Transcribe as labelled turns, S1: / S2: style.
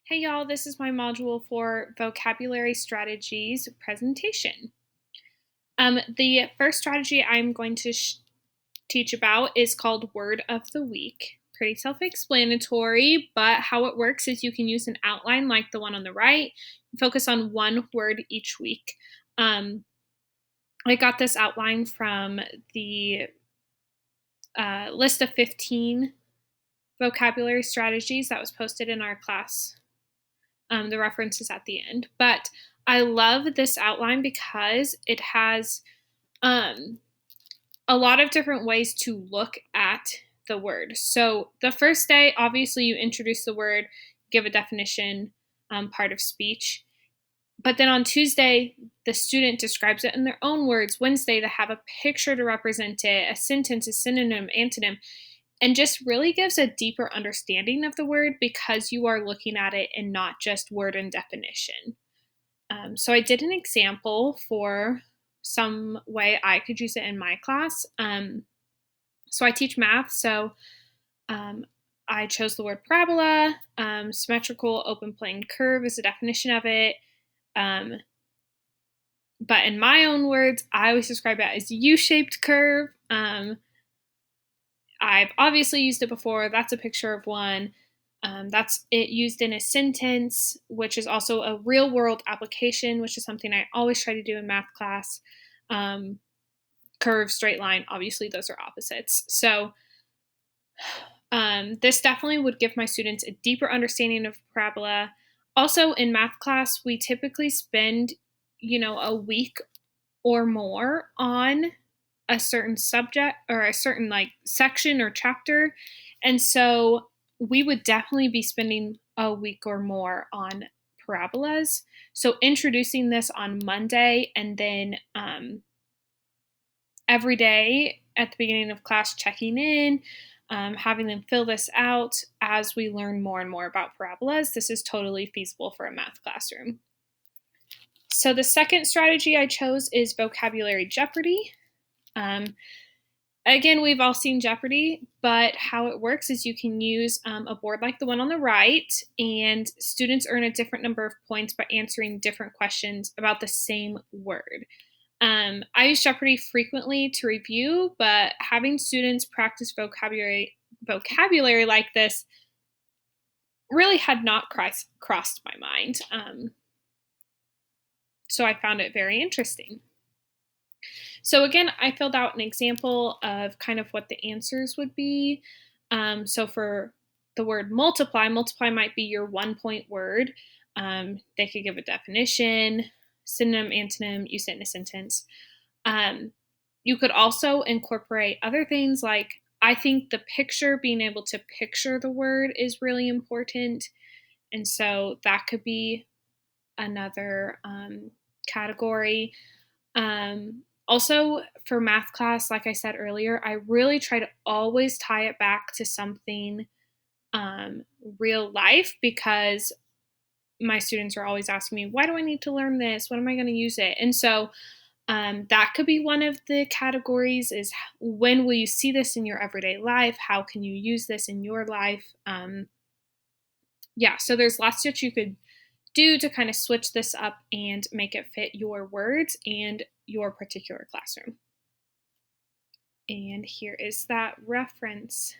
S1: Hey y'all, this is my module for vocabulary strategies presentation. The first strategy I'm going to teach about is called Word of the Week. Pretty self-explanatory, but how it works is you can use an outline like the one on the right, focus on one word each week. I got this outline from the list of 15 vocabulary strategies that was posted in our class. The reference is at the end. But I love this outline because it has a lot of different ways to look at the word. So the first day, obviously, you introduce the word, give a definition, part of speech. But then on Tuesday, the student describes it in their own words. Wednesday, they have a picture to represent it, a sentence, a synonym, antonym, and just really gives a deeper understanding of the word because you are looking at it and not just word and definition. So I did an example for some way I could use it in my class. So I teach math, so I chose the word parabola. Symmetrical open plane curve is the definition of it. But in my own words, I always describe it as U-shaped curve. I've obviously used it before. That's a picture of one. That's it used in a sentence, which is also a real world application, which is something I always try to do in math class. Curve, straight line, obviously those are opposites. So this definitely would give my students a deeper understanding of parabola. Also in math class, we typically spend, a week or more on a certain subject or a certain section or chapter. And so we would definitely be spending a week or more on parabolas. So introducing this on Monday and then every day at the beginning of class checking in, having them fill this out as we learn more and more about parabolas. This is totally feasible for a math classroom. So the second strategy I chose is vocabulary Jeopardy. Again, we've all seen Jeopardy, but how it works is you can use a board like the one on the right, and students earn a different number of points by answering different questions about the same word. I use Jeopardy frequently to review, but having students practice vocabulary like this really had not crossed my mind. So I found it very interesting. So again, I filled out an example of kind of what the answers would be. So for the word multiply might be your 1-point word. They could give a definition, synonym, antonym, use it in a sentence. You could also incorporate other things like, I think the picture, being able to picture the word is really important. And so that could be another category. Also, for math class, like I said earlier, I really try to always tie it back to something real life because my students are always asking me, why do I need to learn this? When am I going to use it? And so that could be one of the categories is when will you see this in your everyday life? How can you use this in your life? So there's lots that you could do to kind of switch this up and make it fit your words and your particular classroom. And here is that reference.